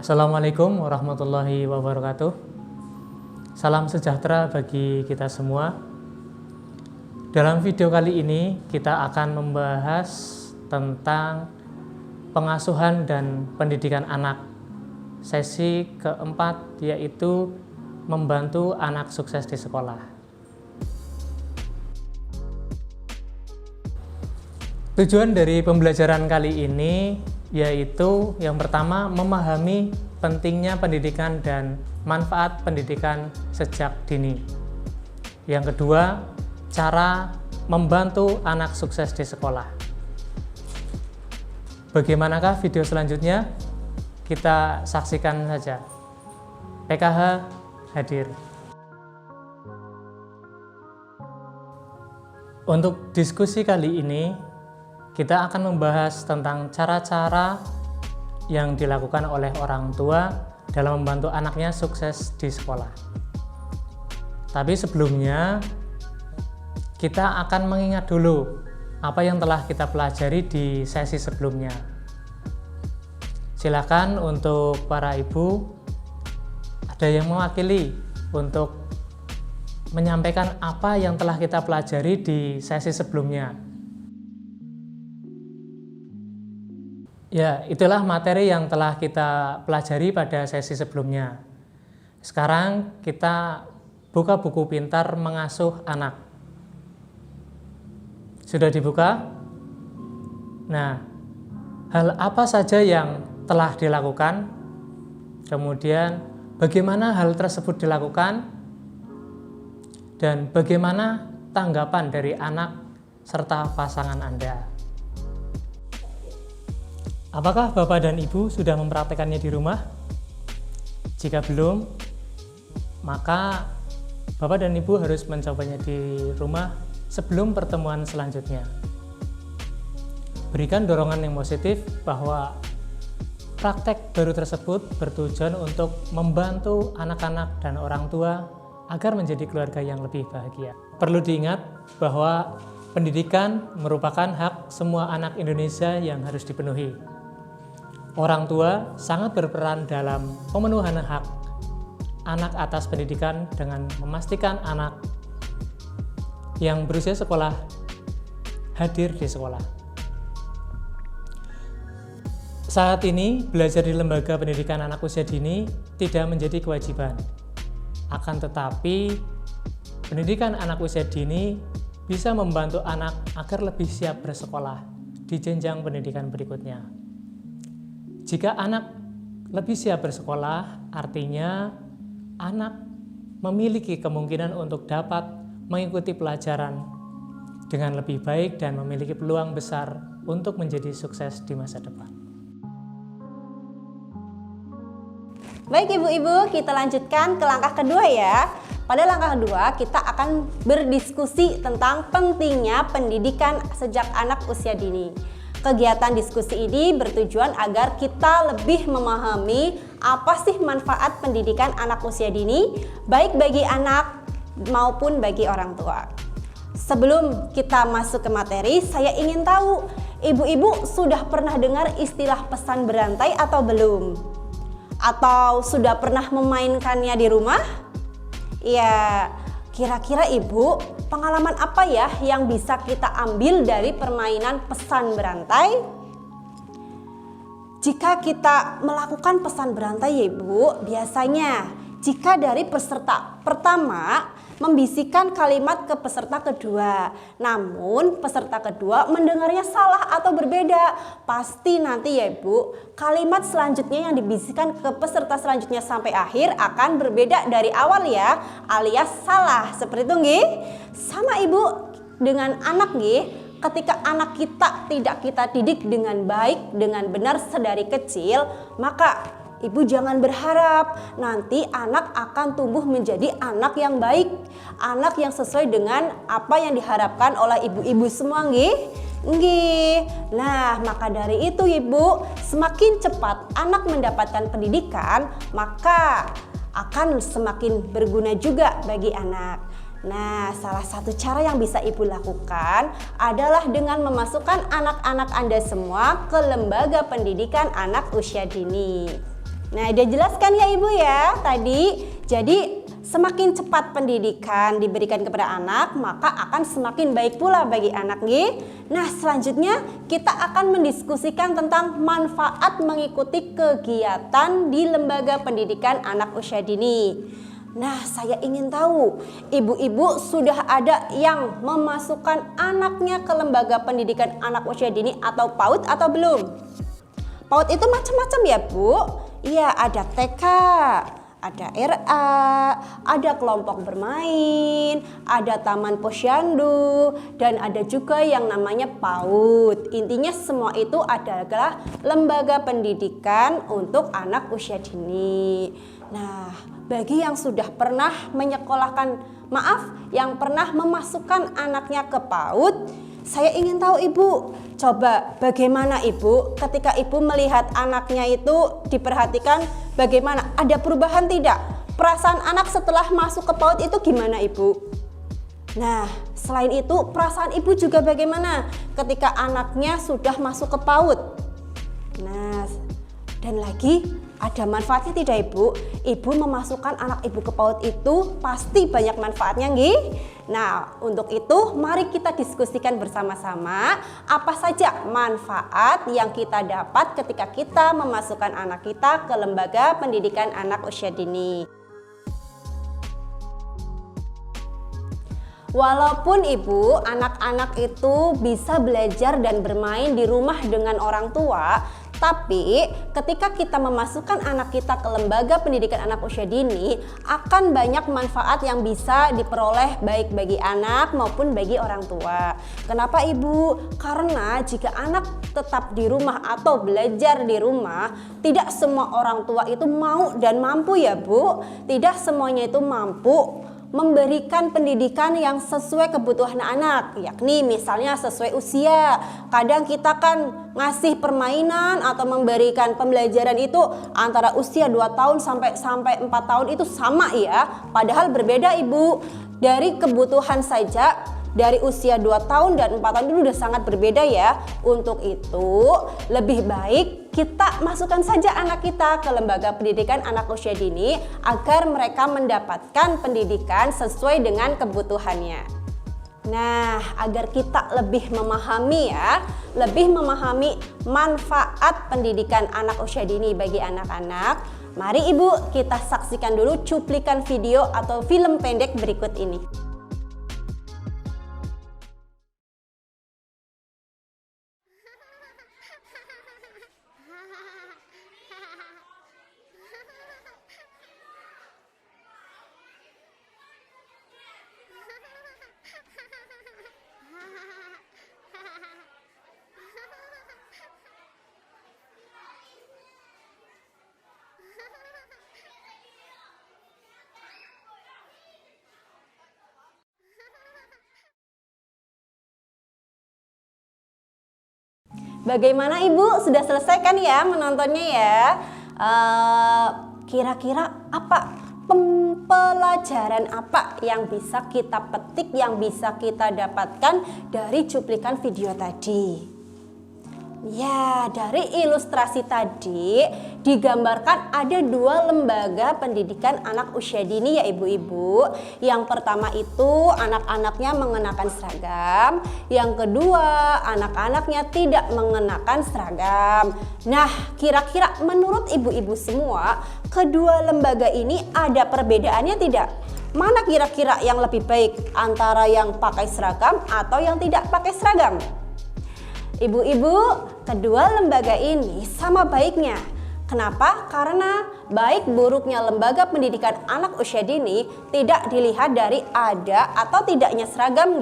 Assalamualaikum warahmatullahi wabarakatuh. Salam sejahtera bagi kita semua. Dalam video kali ini kita akan membahas tentang pengasuhan dan pendidikan anak. Sesi keempat yaitu membantu anak sukses di sekolah. Tujuan dari pembelajaran kali ini yaitu yang pertama memahami pentingnya pendidikan dan manfaat pendidikan sejak dini. Yang kedua, cara membantu anak sukses di sekolah. Bagaimanakah video selanjutnya? Kita saksikan saja. PKH hadir. Untuk diskusi kali ini, kita akan membahas tentang cara-cara yang dilakukan oleh orang tua dalam membantu anaknya sukses di sekolah. Tapi sebelumnya, kita akan mengingat dulu apa yang telah kita pelajari di sesi sebelumnya. Silakan untuk para ibu, ada yang mewakili untuk menyampaikan apa yang telah kita pelajari di sesi sebelumnya. Ya, itulah materi yang telah kita pelajari pada sesi sebelumnya. Sekarang kita buka buku pintar mengasuh anak. Sudah dibuka? Nah, hal apa saja yang telah dilakukan? Kemudian, bagaimana hal tersebut dilakukan? Dan bagaimana tanggapan dari anak serta pasangan Anda? Apakah Bapak dan Ibu sudah mempraktekannya di rumah? Jika belum, maka Bapak dan Ibu harus mencobanya di rumah sebelum pertemuan selanjutnya. Berikan dorongan yang positif bahwa praktek baru tersebut bertujuan untuk membantu anak-anak dan orang tua agar menjadi keluarga yang lebih bahagia. Perlu diingat bahwa pendidikan merupakan hak semua anak Indonesia yang harus dipenuhi. Orang tua sangat berperan dalam pemenuhan hak anak atas pendidikan dengan memastikan anak yang berusia sekolah hadir di sekolah. Saat ini, belajar di lembaga pendidikan anak usia dini tidak menjadi kewajiban. Akan tetapi, pendidikan anak usia dini bisa membantu anak agar lebih siap bersekolah di jenjang pendidikan berikutnya. Jika anak lebih siap bersekolah, artinya anak memiliki kemungkinan untuk dapat mengikuti pelajaran dengan lebih baik dan memiliki peluang besar untuk menjadi sukses di masa depan. Baik ibu-ibu, kita lanjutkan ke langkah kedua ya. Pada langkah kedua, kita akan berdiskusi tentang pentingnya pendidikan sejak anak usia dini. Kegiatan diskusi ini bertujuan agar kita lebih memahami apa sih manfaat pendidikan anak usia dini, baik bagi anak maupun bagi orang tua. Sebelum kita masuk ke materi, saya ingin tahu, ibu-ibu sudah pernah dengar istilah pesan berantai atau belum? Atau sudah pernah memainkannya di rumah? Ya, kira-kira ibu, pengalaman apa ya yang bisa kita ambil dari permainan pesan berantai? Jika kita melakukan pesan berantai ya ibu, biasanya jika dari peserta pertama membisikkan kalimat ke peserta kedua, namun peserta kedua mendengarnya salah atau berbeda, pasti nanti ya ibu, kalimat selanjutnya yang dibisikkan ke peserta selanjutnya sampai akhir akan berbeda dari awal ya, alias salah. Seperti itu nggih. Sama ibu dengan anak nggih, ketika anak kita tidak kita didik dengan baik, dengan benar sedari kecil, maka ibu jangan berharap nanti anak akan tumbuh menjadi anak yang baik, anak yang sesuai dengan apa yang diharapkan oleh ibu-ibu semua nggih. Nggih. Nah, maka dari itu ibu, semakin cepat anak mendapatkan pendidikan, maka akan semakin berguna juga bagi anak. Nah, salah satu cara yang bisa ibu lakukan adalah dengan memasukkan anak-anak Anda semua ke lembaga pendidikan anak usia dini. Nah, dia jelaskan ya Ibu ya tadi. Jadi semakin cepat pendidikan diberikan kepada anak, maka akan semakin baik pula bagi anak nggih. Nah, selanjutnya kita akan mendiskusikan tentang manfaat mengikuti kegiatan di lembaga pendidikan anak usia dini. Nah, saya ingin tahu, ibu-ibu sudah ada yang memasukkan anaknya ke lembaga pendidikan anak usia dini atau PAUD atau belum? PAUD itu macam-macam ya Bu. Iya, ada TK, ada RA, ada kelompok bermain, ada taman posyandu, dan ada juga yang namanya PAUD. Intinya semua itu adalah lembaga pendidikan untuk anak usia dini. Nah, bagi yang sudah pernah yang pernah memasukkan anaknya ke PAUD, saya ingin tahu Ibu, coba bagaimana Ibu ketika Ibu melihat anaknya itu diperhatikan, bagaimana? Ada perubahan tidak? Perasaan anak setelah masuk ke PAUD itu gimana Ibu? Nah, selain itu perasaan Ibu juga bagaimana ketika anaknya sudah masuk ke PAUD? Nah, dan lagi ada manfaatnya tidak Ibu? Ibu memasukkan anak Ibu ke PAUD itu pasti banyak manfaatnya nggih? Nah, untuk itu mari kita diskusikan bersama-sama apa saja manfaat yang kita dapat ketika kita memasukkan anak kita ke lembaga pendidikan anak usia dini. Walaupun Ibu, anak-anak itu bisa belajar dan bermain di rumah dengan orang tua, tapi ketika kita memasukkan anak kita ke lembaga pendidikan anak usia dini, akan banyak manfaat yang bisa diperoleh baik bagi anak maupun bagi orang tua. Kenapa Ibu? Karena jika anak tetap di rumah atau belajar di rumah, tidak semua orang tua itu mau dan mampu ya Bu. Tidak semuanya itu mampu memberikan pendidikan yang sesuai kebutuhan anak, yakni misalnya sesuai usia. Kadang kita kan ngasih permainan atau memberikan pembelajaran itu antara usia 2 tahun sampai 4 tahun itu sama ya, padahal berbeda Ibu. Dari kebutuhan saja dari usia 2 tahun dan 4 tahun itu sudah sangat berbeda ya. Untuk itu lebih baik kita masukkan saja anak kita ke lembaga pendidikan anak usia dini agar mereka mendapatkan pendidikan sesuai dengan kebutuhannya. Nah, agar kita lebih memahami manfaat pendidikan anak usia dini bagi anak-anak, mari Ibu kita saksikan dulu cuplikan video atau film pendek berikut ini. Bagaimana Ibu? Sudah selesai kan ya menontonnya ya? Kira-kira apa pelajaran apa yang bisa kita petik, yang bisa kita dapatkan dari cuplikan video tadi? Ya, dari ilustrasi tadi digambarkan ada 2 lembaga pendidikan anak usia dini ya ibu-ibu. Yang pertama itu anak-anaknya mengenakan seragam, yang kedua anak-anaknya tidak mengenakan seragam. Nah, kira-kira menurut ibu-ibu semua, kedua lembaga ini ada perbedaannya tidak? Mana kira-kira yang lebih baik antara yang pakai seragam atau yang tidak pakai seragam? Ibu-ibu, kedua lembaga ini sama baiknya. Kenapa? Karena baik buruknya lembaga pendidikan anak usia dini tidak dilihat dari ada atau tidaknya seragam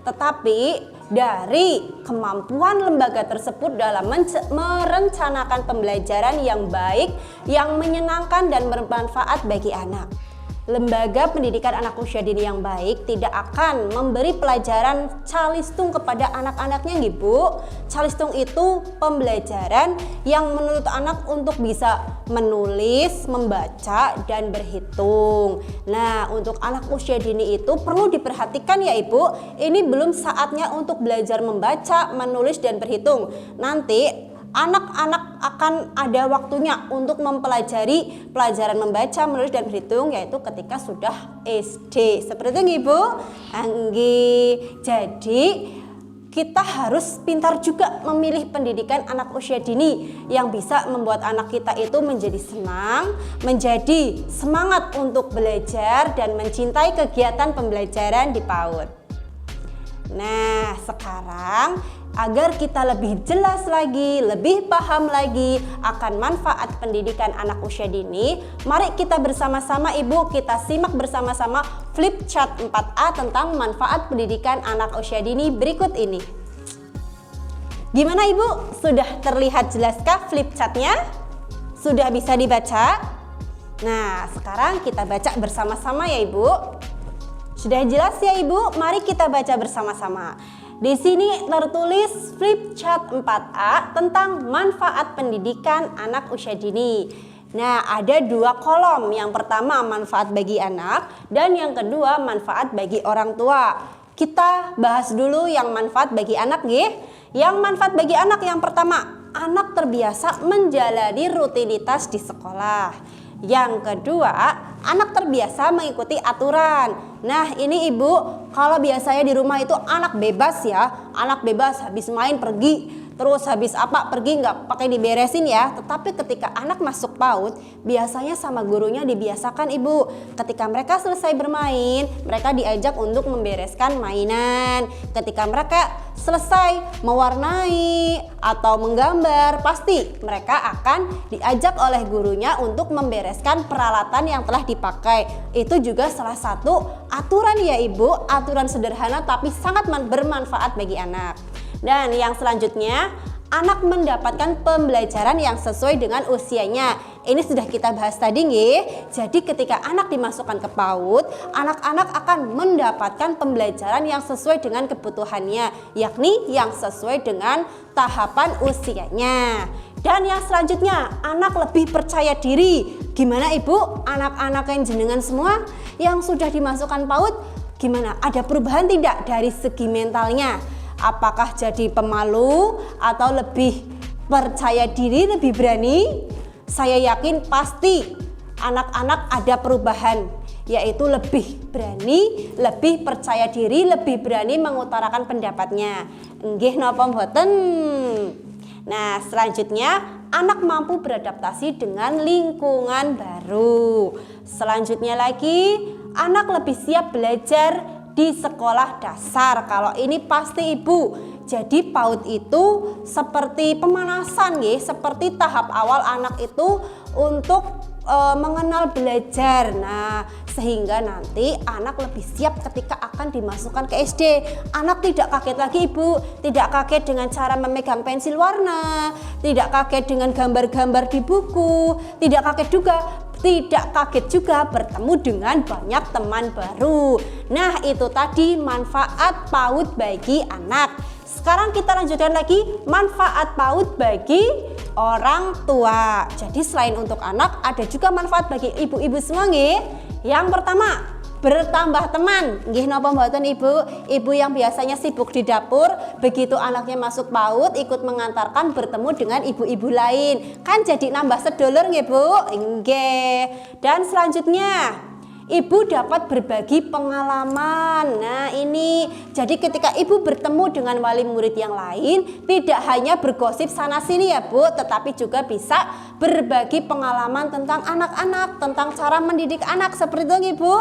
tetapi dari kemampuan lembaga tersebut dalam merencanakan pembelajaran yang baik, yang menyenangkan dan bermanfaat bagi anak. Lembaga pendidikan anak usia dini yang baik tidak akan memberi pelajaran calistung kepada anak-anaknya Bu. Calistung itu pembelajaran yang menuntut anak untuk bisa menulis, membaca, dan berhitung. Nah, untuk anak usia dini itu perlu diperhatikan ya Ibu. Ini belum saatnya untuk belajar membaca, menulis, dan berhitung. Nanti anak-anak akan ada waktunya untuk mempelajari pelajaran membaca, menulis, dan berhitung, yaitu ketika sudah SD. Seperti itu Ibu. Jadi kita harus pintar juga memilih pendidikan anak usia dini yang bisa membuat anak kita itu menjadi senang, menjadi semangat untuk belajar dan mencintai kegiatan pembelajaran di PAUD. Nah, sekarang agar kita lebih jelas lagi, lebih paham lagi akan manfaat pendidikan anak usia dini, mari kita bersama-sama Ibu, kita simak bersama-sama flip chart 4A tentang manfaat pendidikan anak usia dini berikut ini. Gimana Ibu? Sudah terlihat jelaskah flip chartnya? Sudah bisa dibaca? Nah, sekarang kita baca bersama-sama ya Ibu. Sudah jelas ya Ibu? Mari kita baca bersama-sama. Di sini tertulis flip chart 4A tentang manfaat pendidikan anak usia dini. Nah, ada 2 kolom. Yang pertama manfaat bagi anak dan yang kedua manfaat bagi orang tua. Kita bahas dulu yang manfaat bagi anak nggih. Yang manfaat bagi anak yang pertama, anak terbiasa menjalani rutinitas di sekolah. Yang kedua, anak terbiasa mengikuti aturan. Nah, ini Ibu, kalau biasanya di rumah itu anak bebas ya, anak bebas habis main pergi, terus habis apa pergi nggak pakai diberesin ya. Tetapi ketika anak masuk PAUD, biasanya sama gurunya dibiasakan Ibu. Ketika mereka selesai bermain, mereka diajak untuk membereskan mainan. Ketika mereka selesai mewarnai atau menggambar, pasti mereka akan diajak oleh gurunya untuk membereskan peralatan yang telah dipakai. Itu juga salah satu aturan ya Ibu, aturan sederhana tapi sangat bermanfaat bagi anak. Dan yang selanjutnya, anak mendapatkan pembelajaran yang sesuai dengan usianya. Ini sudah kita bahas tadi nggih. Jadi ketika anak dimasukkan ke PAUD, anak-anak akan mendapatkan pembelajaran yang sesuai dengan kebutuhannya, yakni yang sesuai dengan tahapan usianya. Dan yang selanjutnya, anak lebih percaya diri. Gimana Ibu? Anak-anak yang jenengan semua yang sudah dimasukkan PAUD, gimana? Ada perubahan tidak dari segi mentalnya? Apakah jadi pemalu atau lebih percaya diri, lebih berani? Saya yakin pasti anak-anak ada perubahan, yaitu lebih berani, lebih percaya diri, lebih berani mengutarakan pendapatnya. Nggih napa mboten? Nah, selanjutnya anak mampu beradaptasi dengan lingkungan baru. Selanjutnya lagi, anak lebih siap belajar di sekolah dasar. Kalau ini pasti Ibu. Jadi PAUD itu seperti pemanasan nggih, seperti tahap awal anak itu untuk mengenal belajar. Nah, sehingga nanti anak lebih siap ketika akan dimasukkan ke SD. Anak tidak kaget lagi Ibu, tidak kaget dengan cara memegang pensil warna, tidak kaget dengan gambar-gambar di buku, tidak kaget juga bertemu dengan banyak teman baru. Nah, itu tadi manfaat PAUD bagi anak. Sekarang kita lanjutkan lagi manfaat PAUD bagi orang tua. Jadi selain untuk anak, ada juga manfaat bagi ibu-ibu semua nggih. Yang pertama, bertambah teman. Nggih napa mboten Ibu? Ibu yang biasanya sibuk di dapur, begitu anaknya masuk PAUD ikut mengantarkan bertemu dengan ibu-ibu lain. Kan jadi nambah sedulur nggih Bu? Nggih. Dan selanjutnya, Ibu dapat berbagi pengalaman. Nah, ini jadi ketika Ibu bertemu dengan wali murid yang lain, tidak hanya bergosip sana sini ya Bu, tetapi juga bisa berbagi pengalaman tentang anak-anak, tentang cara mendidik anak, seperti itu Ibu.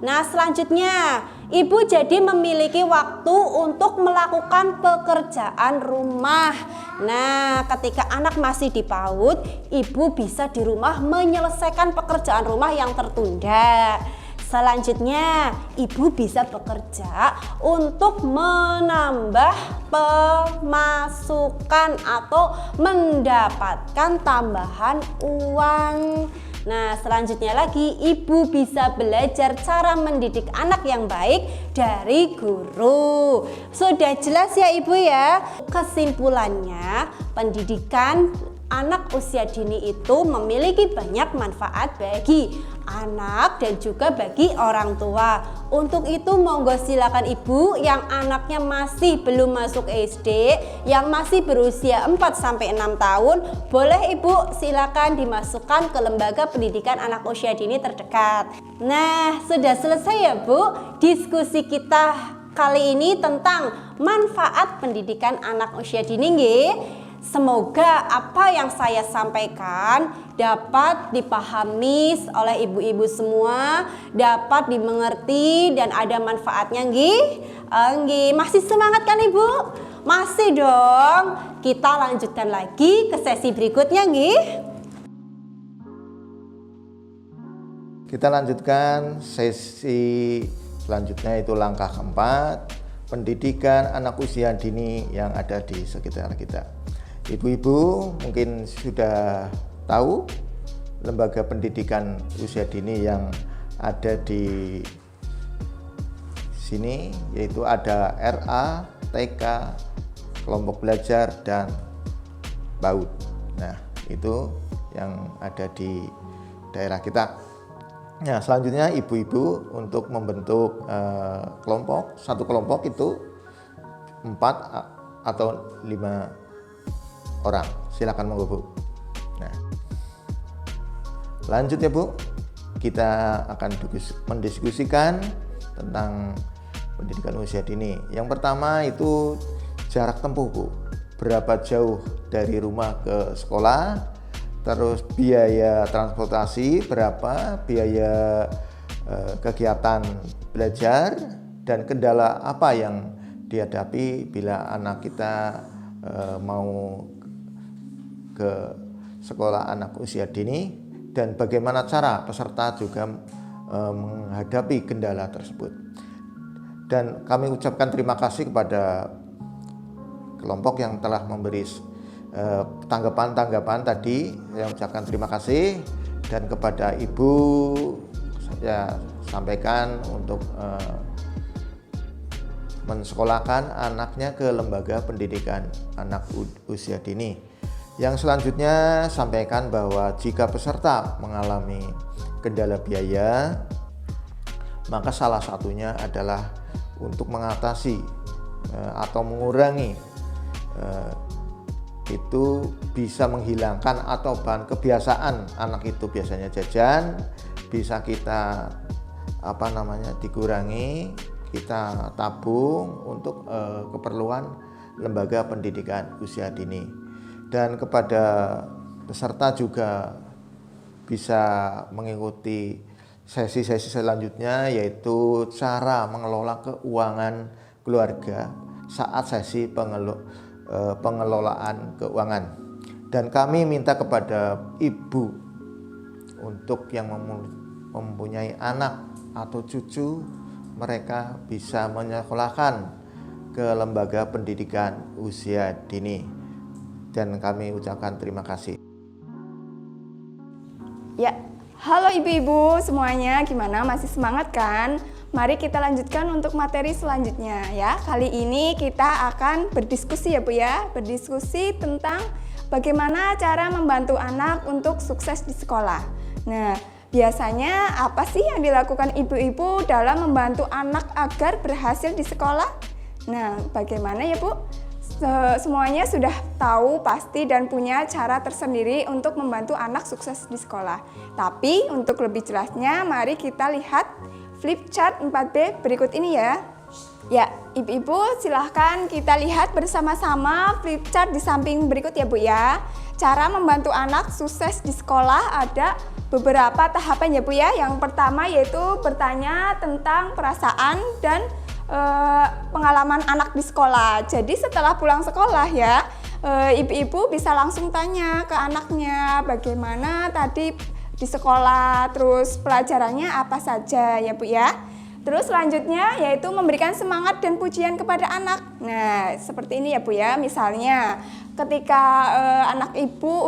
Nah, selanjutnya Ibu jadi memiliki waktu untuk melakukan pekerjaan rumah. Nah, ketika anak masih di PAUD, Ibu bisa di rumah menyelesaikan pekerjaan rumah yang tertunda. Selanjutnya, Ibu bisa bekerja untuk menambah pemasukan atau mendapatkan tambahan uang. Nah, selanjutnya lagi Ibu bisa belajar cara mendidik anak yang baik dari guru. Sudah jelas ya Ibu ya? Kesimpulannya, pendidikan anak usia dini itu memiliki banyak manfaat bagi anak dan juga bagi orang tua. Untuk itu monggo silakan ibu yang anaknya masih belum masuk SD, yang masih berusia 4-6 tahun, boleh ibu silakan dimasukkan ke lembaga pendidikan anak usia dini terdekat. Nah, sudah selesai ya Bu diskusi kita kali ini tentang manfaat pendidikan anak usia dini nggih. Semoga apa yang saya sampaikan dapat dipahami oleh ibu-ibu semua, dapat dimengerti dan ada manfaatnya nggih. Nggih, masih semangat kan Ibu? Masih dong. Kita lanjutkan lagi ke sesi berikutnya nggih. Kita lanjutkan sesi selanjutnya, itu langkah keempat, pendidikan anak usia dini yang ada di sekitar kita. Ibu-ibu mungkin sudah tahu lembaga pendidikan usia dini yang ada di sini, yaitu ada RA, TK, kelompok belajar, dan PAUD. Nah, itu yang ada di daerah kita. Nah, selanjutnya ibu-ibu untuk membentuk satu kelompok itu 4 atau 5 orang. Silakan monggo Bu. Nah, lanjut ya Bu, kita akan mendiskusikan tentang pendidikan usia dini. Yang pertama itu jarak tempuh Bu, berapa jauh dari rumah ke sekolah, terus biaya transportasi berapa, biaya kegiatan belajar, dan kendala apa yang dihadapi bila anak kita mau ke sekolah anak usia dini, dan bagaimana cara peserta juga menghadapi kendala tersebut. Dan kami ucapkan terima kasih kepada kelompok yang telah memberi tanggapan tadi. Saya ucapkan terima kasih, dan kepada ibu saya sampaikan untuk mensekolahkan anaknya ke lembaga pendidikan anak usia dini. Yang selanjutnya sampaikan bahwa jika peserta mengalami kendala biaya, maka salah satunya adalah untuk mengatasi atau mengurangi itu bisa menghilangkan atau bahan kebiasaan anak itu biasanya jajan, bisa kita dikurangi, kita tabung untuk keperluan lembaga pendidikan usia dini. Dan kepada peserta juga bisa mengikuti sesi-sesi selanjutnya, yaitu cara mengelola keuangan keluarga saat sesi pengelolaan keuangan. Dan kami minta kepada ibu untuk yang mempunyai anak atau cucu, mereka bisa menyekolahkan ke lembaga pendidikan usia dini. Dan kami ucapkan terima kasih. Ya, halo ibu-ibu semuanya, gimana? Masih semangat kan? Mari kita lanjutkan untuk materi selanjutnya ya. Kali ini kita akan berdiskusi ya Bu ya, berdiskusi tentang bagaimana cara membantu anak untuk sukses di sekolah. Nah, biasanya apa sih yang dilakukan ibu-ibu dalam membantu anak agar berhasil di sekolah? Nah, bagaimana ya Bu? Semuanya sudah tahu pasti dan punya cara tersendiri untuk membantu anak sukses di sekolah. Tapi untuk lebih jelasnya, mari kita lihat flip chart 4B berikut ini ya. Ya, ibu-ibu silahkan kita lihat bersama-sama flip chart di samping berikut ya Bu ya. Cara membantu anak sukses di sekolah ada beberapa tahapan ya Bu ya. Yang pertama yaitu bertanya tentang perasaan dan pengalaman anak di sekolah. Jadi setelah pulang sekolah ya, ibu-ibu bisa langsung tanya ke anaknya bagaimana tadi di sekolah, terus pelajarannya apa saja ya Bu ya. Terus selanjutnya yaitu memberikan semangat dan pujian kepada anak. Nah, seperti ini ya Bu ya. Misalnya ketika anak ibu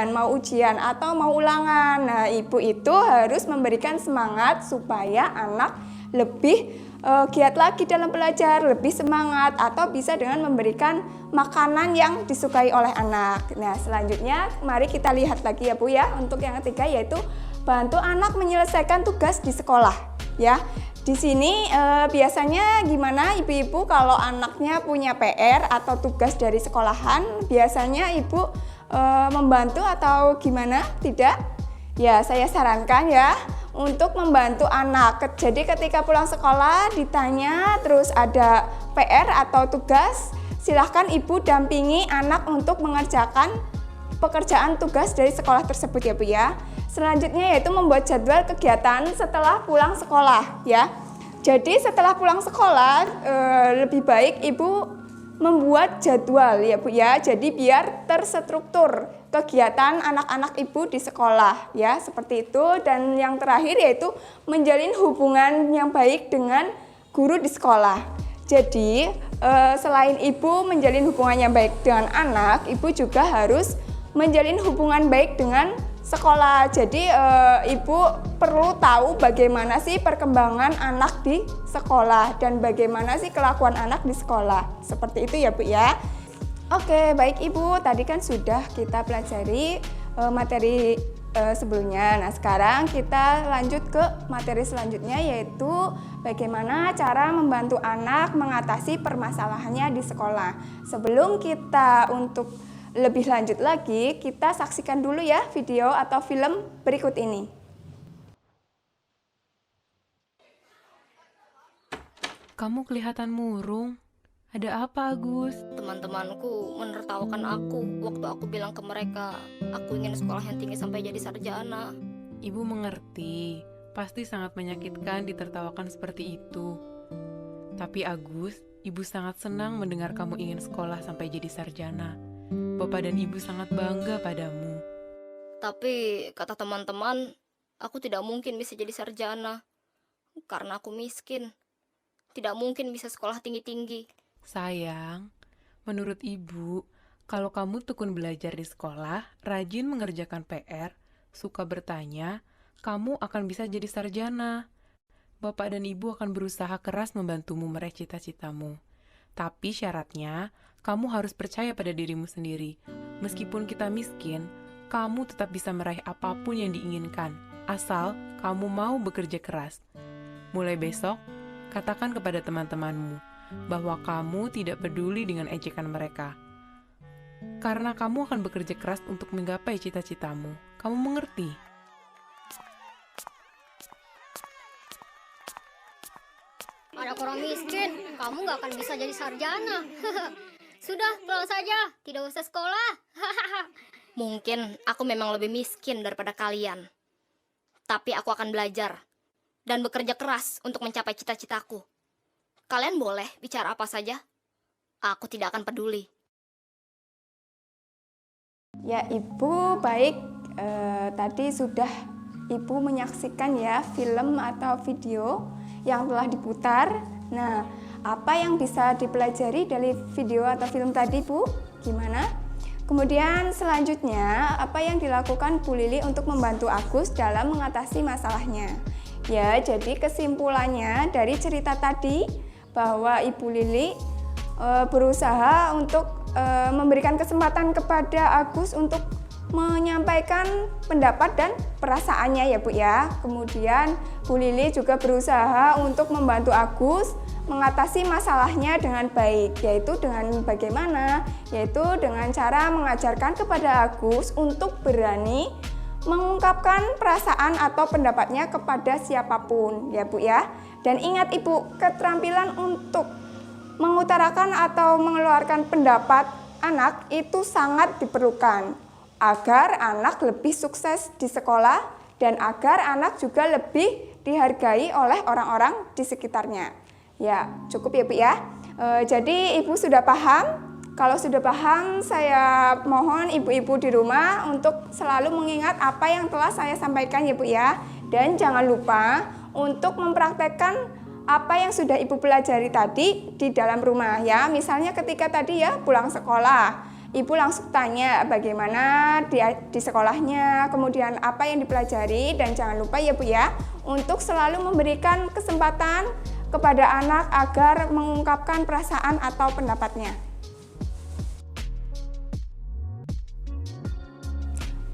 mau ujian atau mau ulangan. Nah, ibu itu harus memberikan semangat supaya anak lebih giat lagi dalam belajar, lebih semangat, atau bisa dengan memberikan makanan yang disukai oleh anak. Nah, selanjutnya mari kita lihat lagi ya Bu ya, untuk yang ketiga yaitu bantu anak menyelesaikan tugas di sekolah ya. Di sini biasanya gimana ibu-ibu kalau anaknya punya PR atau tugas dari sekolahan, biasanya ibu membantu atau gimana? Tidak? Ya, saya sarankan ya untuk membantu anak. Jadi ketika pulang sekolah ditanya terus ada PR atau tugas, silahkan ibu dampingi anak untuk mengerjakan pekerjaan tugas dari sekolah tersebut ya Bu ya. Selanjutnya yaitu membuat jadwal kegiatan setelah pulang sekolah ya. Jadi setelah pulang sekolah lebih baik ibu membuat jadwal ya Bu ya. Jadi biar terstruktur kegiatan anak-anak ibu di sekolah ya, seperti itu. Dan yang terakhir yaitu menjalin hubungan yang baik dengan guru di sekolah. Jadi selain ibu menjalin hubungan yang baik dengan anak, ibu juga harus menjalin hubungan baik dengan sekolah. Jadi ibu perlu tahu bagaimana sih perkembangan anak di sekolah dan bagaimana sih kelakuan anak di sekolah. Seperti itu ya Bu ya. Oke, baik Ibu, tadi kan sudah kita pelajari materi sebelumnya. Nah, sekarang kita lanjut ke materi selanjutnya yaitu bagaimana cara membantu anak mengatasi permasalahannya di sekolah. Sebelum kita untuk lebih lanjut lagi, kita saksikan dulu ya video atau film berikut ini. Kamu kelihatan murung. Ada apa, Agus? Teman-temanku menertawakan aku waktu aku bilang ke mereka, aku ingin sekolah yang tinggi sampai jadi sarjana. Ibu mengerti, pasti sangat menyakitkan ditertawakan seperti itu. Tapi Agus, ibu sangat senang mendengar kamu ingin sekolah sampai jadi sarjana. Bapak dan ibu sangat bangga padamu. Tapi kata teman-teman, aku tidak mungkin bisa jadi sarjana karena aku miskin. Tidak mungkin bisa sekolah tinggi-tinggi. Sayang, menurut ibu, kalau kamu tekun belajar di sekolah, rajin mengerjakan PR, suka bertanya, kamu akan bisa jadi sarjana. Bapak dan ibu akan berusaha keras membantumu meraih cita-citamu. Tapi syaratnya, kamu harus percaya pada dirimu sendiri. Meskipun kita miskin, kamu tetap bisa meraih apapun yang diinginkan, asal kamu mau bekerja keras. Mulai besok, katakan kepada teman-temanmu bahwa kamu tidak peduli dengan ejekan mereka. Karena kamu akan bekerja keras untuk menggapai cita-citamu. Kamu mengerti? Anak orang miskin, kamu nggak akan bisa jadi sarjana. Sudah, pulang saja, tidak usah sekolah. Mungkin aku memang lebih miskin daripada kalian. Tapi aku akan belajar dan bekerja keras untuk mencapai cita-citaku. Kalian boleh bicara apa saja, aku tidak akan peduli. Ya Ibu, baik, tadi sudah Ibu menyaksikan ya film atau video yang telah diputar. Nah, apa yang bisa dipelajari dari video atau film tadi Bu? Gimana? Kemudian selanjutnya, apa yang dilakukan Bu Lili untuk membantu Agus dalam mengatasi masalahnya? Ya, jadi kesimpulannya dari cerita tadi bahwa Ibu Lili berusaha untuk memberikan kesempatan kepada Agus untuk menyampaikan pendapat dan perasaannya ya Bu ya. Kemudian Bu Lili juga berusaha untuk membantu Agus mengatasi masalahnya dengan baik, yaitu dengan bagaimana? Yaitu dengan cara mengajarkan kepada Agus untuk berani mengungkapkan perasaan atau pendapatnya kepada siapapun ya Bu ya. Dan ingat Ibu, keterampilan untuk mengutarakan atau mengeluarkan pendapat anak itu sangat diperlukan agar anak lebih sukses di sekolah dan agar anak juga lebih dihargai oleh orang-orang di sekitarnya. Ya, cukup ya Bu ya. Jadi Ibu sudah paham? Kalau sudah paham, saya mohon ibu-ibu di rumah untuk selalu mengingat apa yang telah saya sampaikan ya Bu ya. Dan jangan lupa untuk mempraktekkan apa yang sudah Ibu pelajari tadi di dalam rumah ya. Misalnya ketika tadi ya pulang sekolah, Ibu langsung tanya bagaimana di sekolahnya, kemudian apa yang dipelajari, dan jangan lupa ya Bu ya, untuk selalu memberikan kesempatan kepada anak agar mengungkapkan perasaan atau pendapatnya.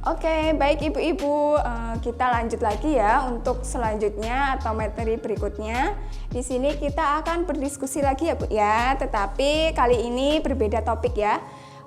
Oke, baik ibu-ibu, kita lanjut lagi ya untuk selanjutnya atau materi berikutnya. Di sini kita akan berdiskusi lagi ya Bu ya, tetapi kali ini berbeda topik ya.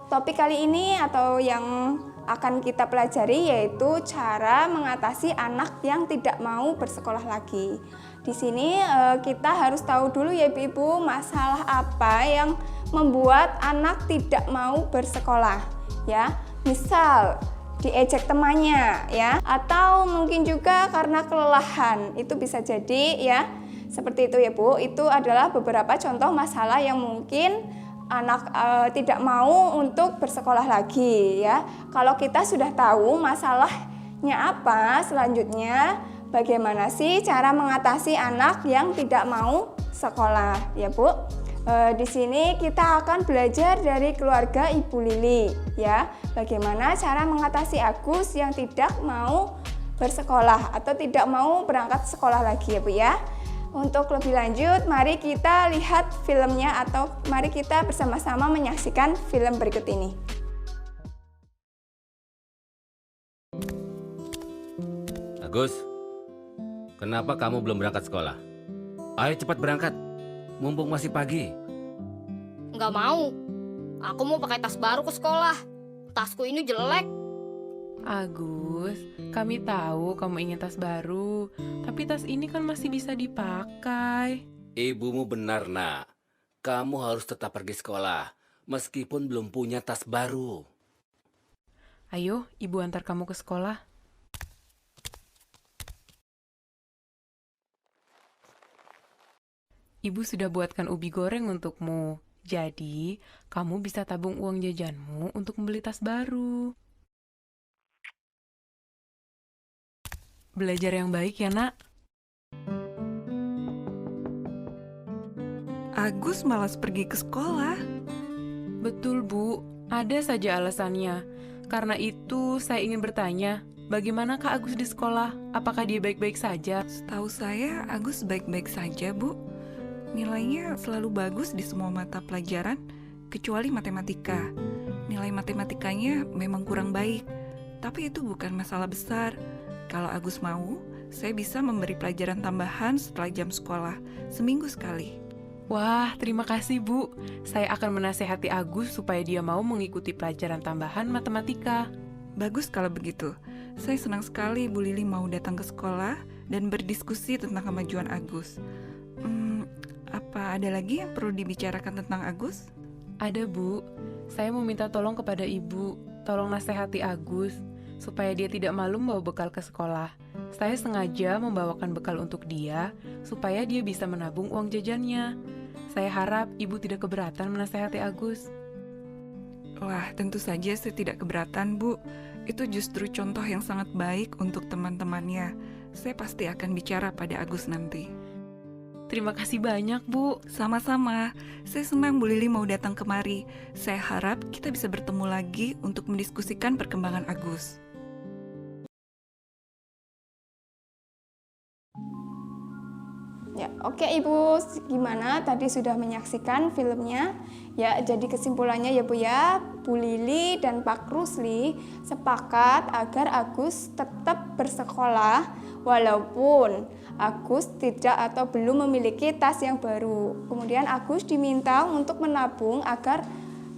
Topik kali ini atau yang akan kita pelajari yaitu cara mengatasi anak yang tidak mau bersekolah lagi. Di sini kita harus tahu dulu ya ibu-ibu, masalah apa yang membuat anak tidak mau bersekolah ya. Misal diejek temannya ya, atau mungkin juga karena kelelahan, itu bisa jadi ya, seperti itu ya Bu. Itu adalah beberapa contoh masalah yang mungkin anak tidak mau untuk bersekolah lagi ya. Kalau kita sudah tahu masalahnya apa, selanjutnya bagaimana sih cara mengatasi anak yang tidak mau sekolah ya Bu. Di sini kita akan belajar dari keluarga Ibu Lili ya, bagaimana cara mengatasi Agus yang tidak mau bersekolah atau tidak mau berangkat sekolah lagi ya Bu ya. Untuk lebih lanjut, mari kita lihat filmnya atau mari kita bersama-sama menyaksikan film berikut ini. Agus, kenapa kamu belum berangkat sekolah? Ayo cepat berangkat, mumpung masih pagi. Nggak mau. Aku mau pakai tas baru ke sekolah. Tasku ini jelek. Agus, kami tahu kamu ingin tas baru, tapi tas ini kan masih bisa dipakai. Ibumu benar, Nak. Kamu harus tetap pergi sekolah, meskipun belum punya tas baru. Ayo, ibu antar kamu ke sekolah. Ibu sudah buatkan ubi goreng untukmu. Jadi, kamu bisa tabung uang jajanmu untuk membeli tas baru. Belajar yang baik ya, Nak. Agus malas pergi ke sekolah. Betul, Bu. Ada saja alasannya. Karena itu, saya ingin bertanya, bagaimanakah Agus di sekolah? Apakah dia baik-baik saja? Setahu saya, Agus baik-baik saja, Bu. Nilainya selalu bagus di semua mata pelajaran, kecuali matematika. Nilai matematikanya memang kurang baik, tapi itu bukan masalah besar. Kalau Agus mau, saya bisa memberi pelajaran tambahan setelah jam sekolah, seminggu sekali. Wah, terima kasih, Bu. Saya akan menasehati Agus supaya dia mau mengikuti pelajaran tambahan matematika. Bagus kalau begitu. Saya senang sekali Bu Lili mau datang ke sekolah dan berdiskusi tentang kemajuan Agus. Apa ada lagi yang perlu dibicarakan tentang Agus? Ada, Bu. Saya mau minta tolong kepada Ibu. Tolong nasihati Agus, supaya dia tidak malu membawa bekal ke sekolah. Saya sengaja membawakan bekal untuk dia, supaya dia bisa menabung uang jajannya. Saya harap Ibu tidak keberatan menasihati Agus. Wah, tentu saja saya tidak keberatan, Bu. Itu justru contoh yang sangat baik untuk teman-temannya. Saya pasti akan bicara pada Agus nanti. Terima kasih banyak, Bu. Sama-sama. Saya senang Bu Lili mau datang kemari. Saya harap kita bisa bertemu lagi untuk mendiskusikan perkembangan Agus. Ya, oke Ibu, gimana tadi sudah menyaksikan filmnya? Ya, jadi kesimpulannya ya Bu ya, Bu Lili dan Pak Rusli sepakat agar Agus tetap bersekolah walaupun Agus tidak atau belum memiliki tas yang baru. Kemudian Agus diminta untuk menabung agar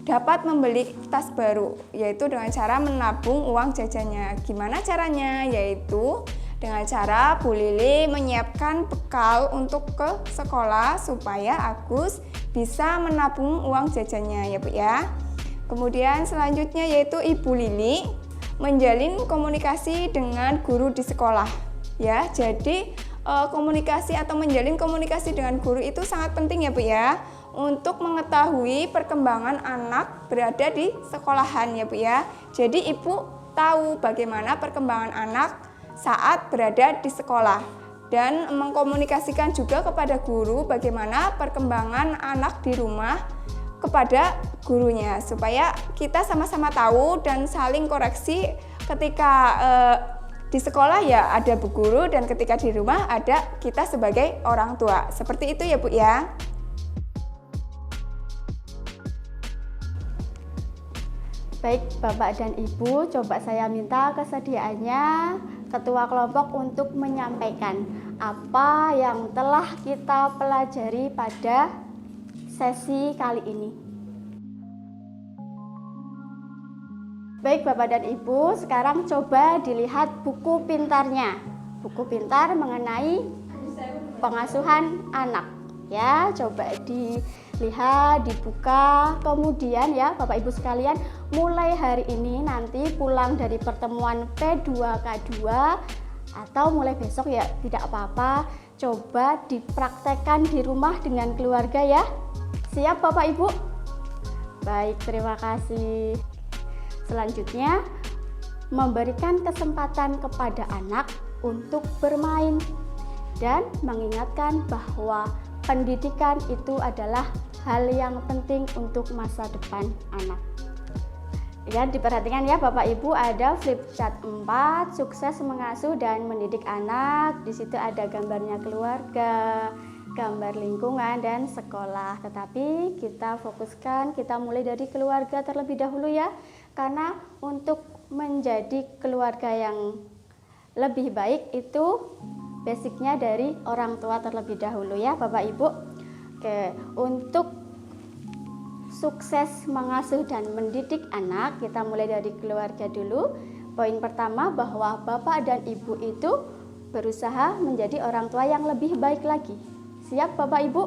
dapat membeli tas baru, yaitu dengan cara menabung uang jajannya. Gimana caranya? Yaitu dengan cara Bu Lili menyiapkan bekal untuk ke sekolah supaya Agus bisa menabung uang jajannya ya Bu ya. Kemudian selanjutnya yaitu Ibu Lili menjalin komunikasi dengan guru di sekolah ya. Jadi komunikasi atau menjalin komunikasi dengan guru itu sangat penting ya Bu ya, untuk mengetahui perkembangan anak berada di sekolahan ya Bu ya. Jadi Ibu tahu bagaimana perkembangan anak saat berada di sekolah dan mengkomunikasikan juga kepada guru bagaimana perkembangan anak di rumah. kepada gurunya supaya kita sama-sama tahu dan saling koreksi ketika di sekolah ya ada bu guru dan ketika di rumah ada kita sebagai orang tua. Seperti itu ya Bu ya. Baik Bapak dan Ibu, coba saya minta kesediaannya Ketua Kelompok untuk menyampaikan apa yang telah kita pelajari pada sesi kali ini. Baik Bapak dan Ibu, sekarang coba dilihat buku pintarnya. Buku pintar mengenai pengasuhan anak. Ya, coba dilihat, dibuka. Kemudian ya Bapak Ibu sekalian, mulai hari ini nanti pulang dari pertemuan P2K2 atau mulai besok ya tidak apa-apa, coba dipraktekkan di rumah dengan keluarga ya. Siap Bapak Ibu? Baik, terima kasih. Selanjutnya, memberikan kesempatan kepada anak untuk bermain dan mengingatkan bahwa pendidikan itu adalah hal yang penting untuk masa depan anak. Ya, diperhatikan ya Bapak Ibu, ada flip chart 4, sukses mengasuh dan mendidik anak. Di situ ada gambarnya keluarga, gambar lingkungan dan sekolah. Tetapi kita fokuskan, kita mulai dari keluarga terlebih dahulu ya. Karena untuk menjadi keluarga yang lebih baik itu basicnya dari orang tua terlebih dahulu ya Bapak Ibu. Oke, untuk sukses mengasuh dan mendidik anak, kita mulai dari keluarga dulu. Poin pertama bahwa Bapak dan Ibu itu berusaha menjadi orang tua yang lebih baik lagi. Siap Bapak Ibu?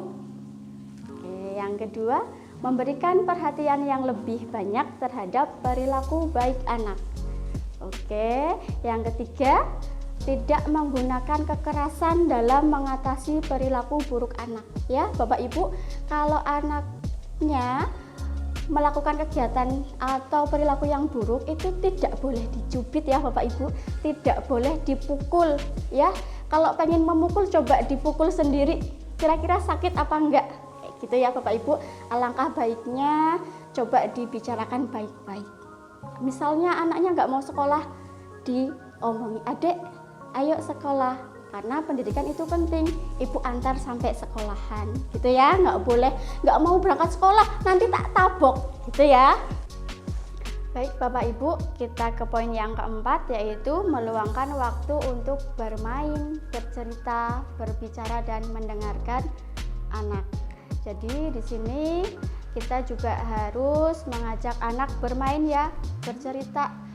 Oke, yang kedua, memberikan perhatian yang lebih banyak terhadap perilaku baik anak. Oke, yang ketiga, tidak menggunakan kekerasan dalam mengatasi perilaku buruk anak. Ya, Bapak Ibu, kalau anaknya melakukan kegiatan atau perilaku yang buruk itu tidak boleh dicubit ya Bapak Ibu, tidak boleh dipukul ya. Kalau pengen memukul coba dipukul sendiri, kira-kira sakit apa enggak? Gitu ya Bapak Ibu. Alangkah baiknya coba dibicarakan baik-baik. Misalnya anaknya nggak mau sekolah, diomongi, adek ayo sekolah, karena pendidikan itu penting, ibu antar sampai sekolahan gitu ya. Nggak mau berangkat sekolah nanti tak tabok gitu ya. Baik Bapak Ibu, kita ke poin yang keempat, yaitu meluangkan waktu untuk bermain, bercerita, berbicara dan mendengarkan anak. Jadi di sini kita juga harus mengajak anak bermain ya, bercerita.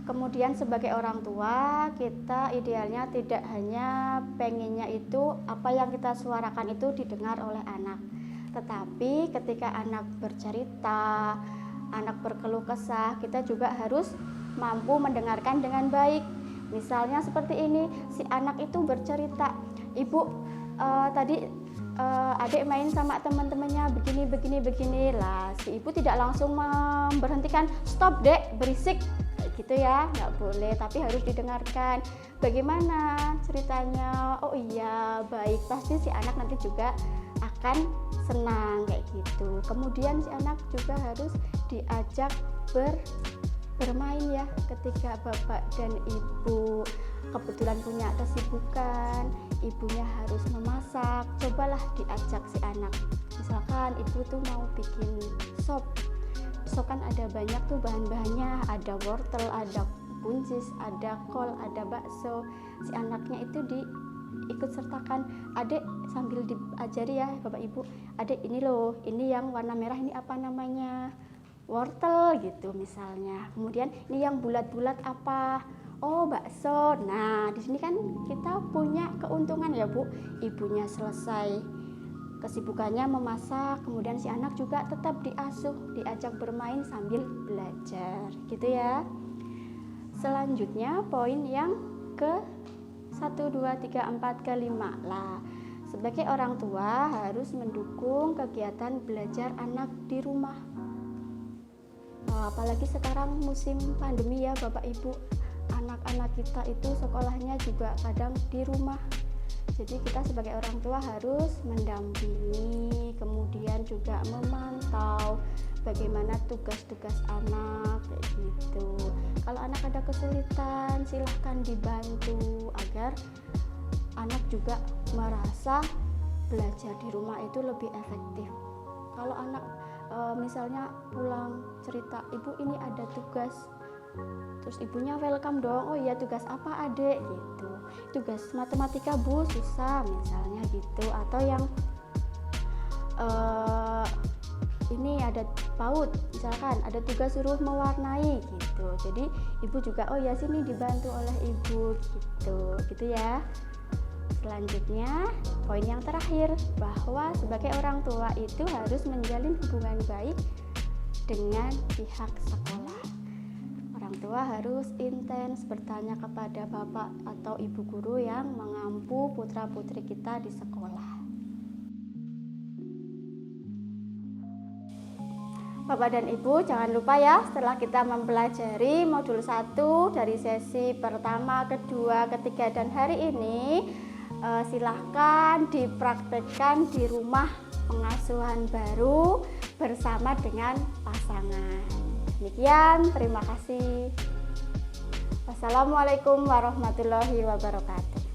Kemudian sebagai orang tua, kita idealnya tidak hanya pengennya itu apa yang kita suarakan itu didengar oleh anak. Tetapi ketika anak bercerita, anak berkeluh kesah, kita juga harus mampu mendengarkan dengan baik. Misalnya seperti ini, si anak itu bercerita, "Ibu, tadi adik main sama teman-temannya begini lah." Si ibu tidak langsung memberhentikan, "Stop dek, berisik," gitu ya, nggak boleh, tapi harus didengarkan. Bagaimana ceritanya? Oh iya, baik, pasti si anak nanti juga akan senang kayak gitu. Kemudian si anak juga harus diajak bermain ya, ketika bapak dan ibu kebetulan punya kesibukan, ibunya harus memasak, cobalah diajak si anak. Misalkan ibu tuh mau bikin sop kan ada banyak tuh bahan-bahannya, ada wortel, ada buncis, ada kol, ada bakso. Si anaknya itu ikut sertakan, "Adek," sambil diajari ya Bapak Ibu, "Adek ini loh, ini yang warna merah ini apa namanya?" Wortel gitu misalnya. Kemudian ini yang bulat-bulat apa? Oh, bakso. Nah, di sini kan kita punya keuntungan ya Bu. Ibunya selesai kesibukannya memasak, kemudian si anak juga tetap diasuh, diajak bermain sambil belajar gitu ya. Selanjutnya poin yang ke 1, 2, 3, 4, ke 5 lah. Sebagai orang tua harus mendukung kegiatan belajar anak di rumah. Apalagi sekarang musim pandemi ya Bapak Ibu, anak-anak kita itu sekolahnya juga kadang di rumah. Jadi kita sebagai orang tua harus mendampingi, kemudian kemudian juga memantau bagaimana tugas-tugas anak kayak gitu. Kalau anak ada kesulitan, silahkan dibantu agar anak juga merasa belajar di rumah itu lebih efektif. Kalau anak misalnya pulang cerita, ibu ini ada tugas, terus ibunya welcome dong, oh iya tugas apa adek gitu, tugas matematika bu susah misalnya gitu, atau yang ini ada PAUD misalkan ada tugas suruh mewarnai gitu, jadi ibu juga oh ya sini dibantu oleh ibu gitu ya. Selanjutnya, poin yang terakhir, bahwa sebagai orang tua itu harus menjalin hubungan baik dengan pihak sekolah. Orang tua harus intens bertanya kepada bapak atau ibu guru yang mengampu putra-putri kita di sekolah. Bapak dan Ibu, jangan lupa ya, setelah kita mempelajari modul 1 dari sesi pertama, kedua, ketiga, dan hari ini, silahkan dipraktekkan di rumah pengasuhan baru bersama dengan pasangan. Demikian, terima kasih. Wassalamualaikum warahmatullahi wabarakatuh.